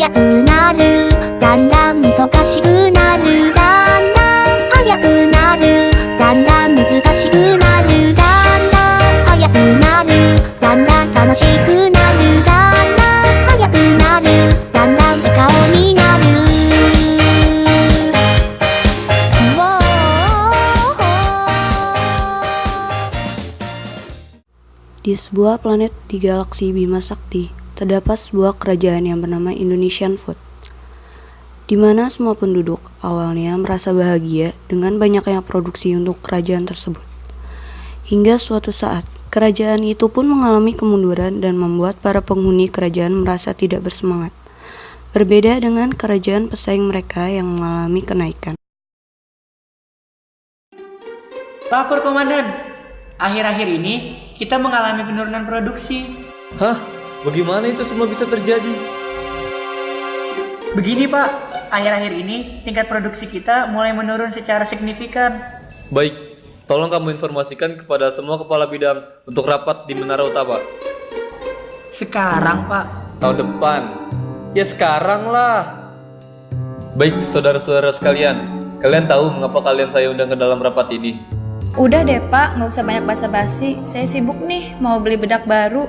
早くなるだんだん難しくなるだんだん早くなるだんだん難しくなるだんだん早くなるだんだん楽しくなるだんだん早くなるだんだん笑顔になるDi sebuah planet di galaksi Bima Sakti, terdapat sebuah kerajaan yang bernama Indonesian Food, di mana semua penduduk awalnya merasa bahagia dengan banyaknya produksi untuk kerajaan tersebut. Hingga suatu saat, kerajaan itu pun mengalami kemunduran dan membuat para penghuni kerajaan merasa tidak bersemangat. Berbeda dengan kerajaan pesaing mereka yang mengalami kenaikan. Lapor komandan, akhir-akhir ini kita mengalami penurunan produksi. Hah? Bagaimana itu semua bisa terjadi? Begini Pak, akhir-akhir ini tingkat produksi kita mulai menurun secara signifikan. Baik, tolong kamu informasikan kepada semua kepala bidang untuk rapat di Menara Utama. Sekarang Pak? Tahun depan. Ya sekarang lah. Baik, saudara-saudara sekalian, kalian tahu mengapa kalian saya undang ke dalam rapat ini? Udah deh Pak, nggak usah banyak basa-basi. Saya sibuk nih, mau beli bedak baru.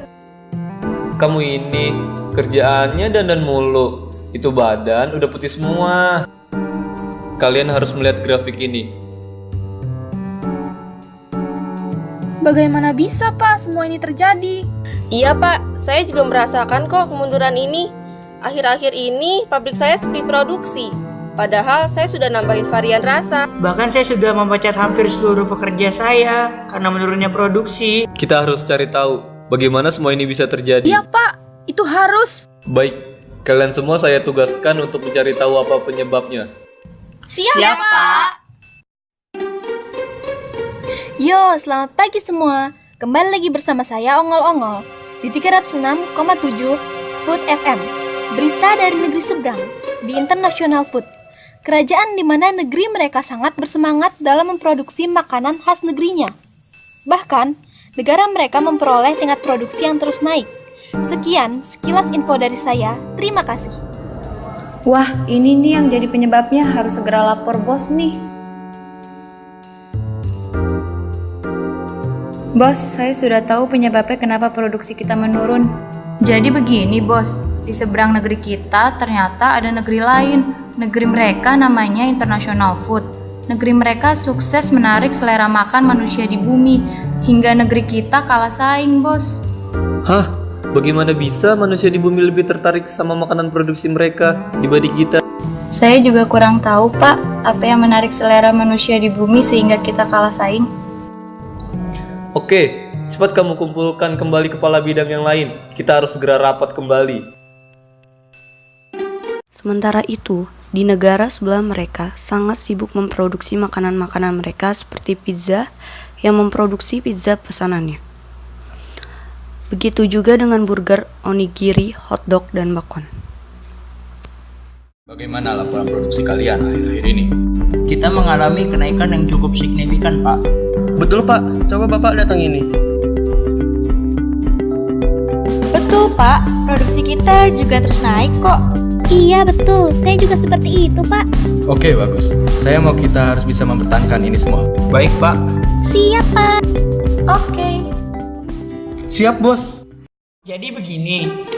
Kamu ini kerjaannya dandan mulu. Itu badan udah putih semua. Kalian harus melihat grafik ini. Bagaimana bisa Pak semua ini terjadi? Iya Pak, saya juga merasakan kok kemunduran ini. Akhir-akhir ini pabrik saya sepi produksi. Padahal saya sudah nambahin varian rasa. Bahkan saya sudah memecat hampir seluruh pekerja saya karena menurunnya produksi. Kita harus cari tahu bagaimana semua ini bisa terjadi. Iya Pak, itu harus. Baik, kalian semua saya tugaskan untuk mencari tahu apa penyebabnya. Siap Pak. Yo, selamat pagi semua. Kembali lagi bersama saya Ongol-Ongol di 306,7 Food FM. Berita dari negeri seberang di International Food. Kerajaan di mana negeri mereka sangat bersemangat dalam memproduksi makanan khas negerinya. Bahkan, negara mereka memperoleh tingkat produksi yang terus naik. Sekian, sekilas info dari saya. Terima kasih. Wah, ini nih yang jadi penyebabnya, harus segera lapor bos nih. Bos, saya sudah tahu penyebabnya kenapa produksi kita menurun. Jadi begini bos, di seberang negeri kita ternyata ada negeri lain. Negeri mereka namanya International Food. Negeri mereka sukses menarik selera makan manusia di bumi, hingga negeri kita kalah saing bos. Hah? Bagaimana bisa manusia di bumi lebih tertarik sama makanan produksi mereka dibanding kita? Saya juga kurang tahu Pak, apa yang menarik selera manusia di bumi sehingga kita kalah saing. Oke, cepat kamu kumpulkan kembali kepala bidang yang lain. Kita harus segera rapat kembali. Sementara itu, di negara sebelah mereka sangat sibuk memproduksi makanan-makanan mereka seperti pizza yang memproduksi pizza pesanannya. Begitu juga dengan burger, onigiri, hotdog, dan bakwan. Bagaimana laporan produksi kalian akhir-akhir ini? Kita mengalami kenaikan yang cukup signifikan, Pak. Betul, Pak. Coba Bapak datang ini. Betul, Pak. Produksi kita juga terus naik kok. Iya, betul. Saya juga seperti itu, Pak. Oke, bagus. Saya mau kita harus bisa mempertahankan ini semua. Baik, Pak. Siap, Pak. Oke. Siap, Bos. Jadi begini.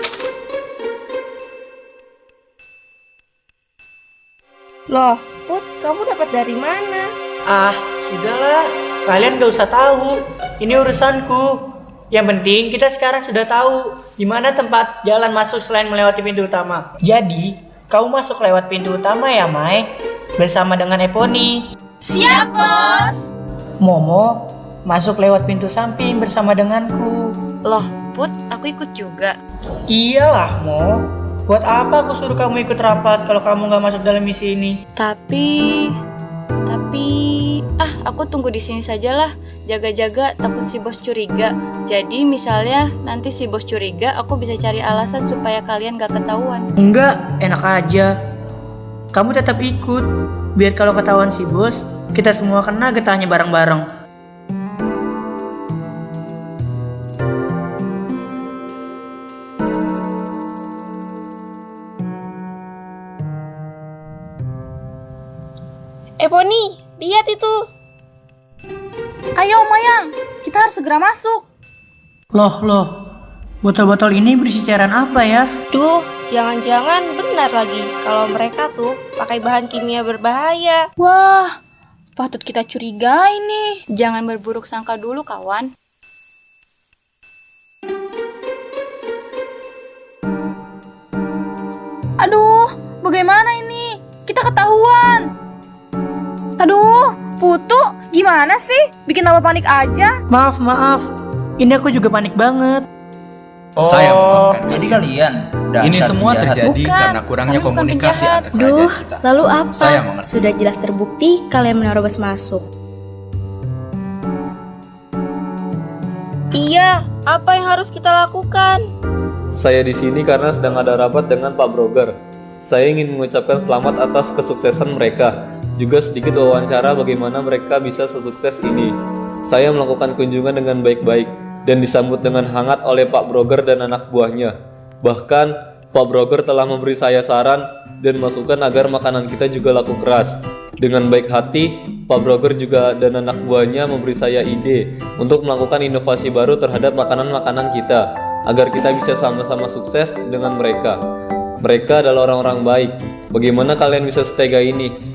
Loh, Put, kamu dapat dari mana? Ah, sudahlah. Kalian gak usah tahu. Ini urusanku. Yang penting kita sekarang sudah tahu di mana tempat jalan masuk selain melewati pintu utama. Jadi, kau masuk lewat pintu utama ya, Mai? Bersama dengan Eponi. Siap, Bos. Momo, masuk lewat pintu samping bersama denganku. Loh, Put, aku ikut juga. Iyalah, Mo. Buat apa aku suruh kamu ikut rapat kalau kamu gak masuk dalam misi ini? Tapi, aku tunggu di sini sajalah. Jaga-jaga, takut si bos curiga. Jadi misalnya nanti si bos curiga, aku bisa cari alasan supaya kalian gak ketahuan. Enggak, enak aja. Kamu tetap ikut. Biar kalau ketahuan si bos, kita semua kena getahnya bareng-bareng. Poni, lihat itu. Ayo Mayang, kita harus segera masuk. Loh, botol-botol ini berisi cairan apa ya? Duh, jangan-jangan benar lagi kalau mereka tuh pakai bahan kimia berbahaya. Wah, patut kita curigai nih. Jangan berburuk sangka dulu, kawan. Aduh, bagaimana ini? Kita ketahuan. Aduh, Putu, gimana sih? Bikin Abah panik aja. Maaf. Ini aku juga panik banget. Saya memaafkan Jadi kalian. kalian dasar Ini semua penjahat. terjadi Bukan, karena kurangnya kami bukan komunikasi penjahat. antar kerajaan kita. Lalu apa? Saya mengerti. Sudah jelas terbukti kalian menerobos masuk. Iya, apa yang harus kita lakukan? Saya di sini karena sedang ada rapat dengan Pak Broger. Saya ingin mengucapkan selamat atas kesuksesan mereka. Juga sedikit wawancara bagaimana mereka bisa sesukses ini. Saya melakukan kunjungan dengan baik-baik dan disambut dengan hangat oleh Pak Broger dan anak buahnya. Bahkan, Pak Broger telah memberi saya saran dan masukan agar makanan kita juga laku keras. Dengan baik hati, Pak Broger juga dan anak buahnya memberi saya ide untuk melakukan inovasi baru terhadap makanan-makanan kita, agar kita bisa sama-sama sukses dengan mereka. Mereka adalah orang-orang baik. Bagaimana kalian bisa setega ini?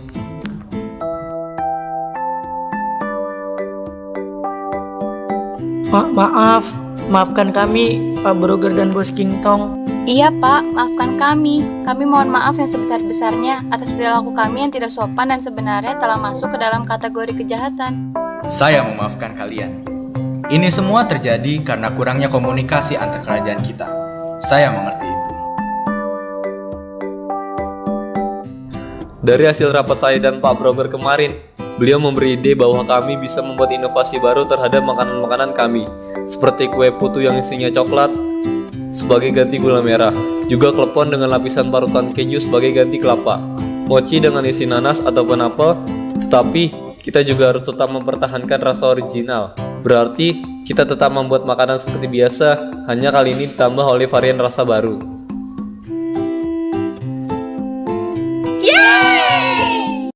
Maafkan kami, Pak Broger dan Bos Kingtong. Iya Pak, maafkan kami. Kami mohon maaf yang sebesar-besarnya atas perilaku kami yang tidak sopan dan sebenarnya telah masuk ke dalam kategori kejahatan. Saya memaafkan kalian. Ini semua terjadi karena kurangnya komunikasi antar kerajaan kita. Saya mengerti itu. Dari hasil rapat saya dan Pak Broger kemarin, beliau memberi ide bahwa kami bisa membuat inovasi baru terhadap makanan-makanan kami, seperti kue putu yang isinya coklat sebagai ganti gula merah, juga klepon dengan lapisan parutan keju sebagai ganti kelapa, mochi dengan isi nanas ataupun apel, tetapi kita juga harus tetap mempertahankan rasa original. Berarti kita tetap membuat makanan seperti biasa, hanya kali ini ditambah oleh varian rasa baru. Yeay!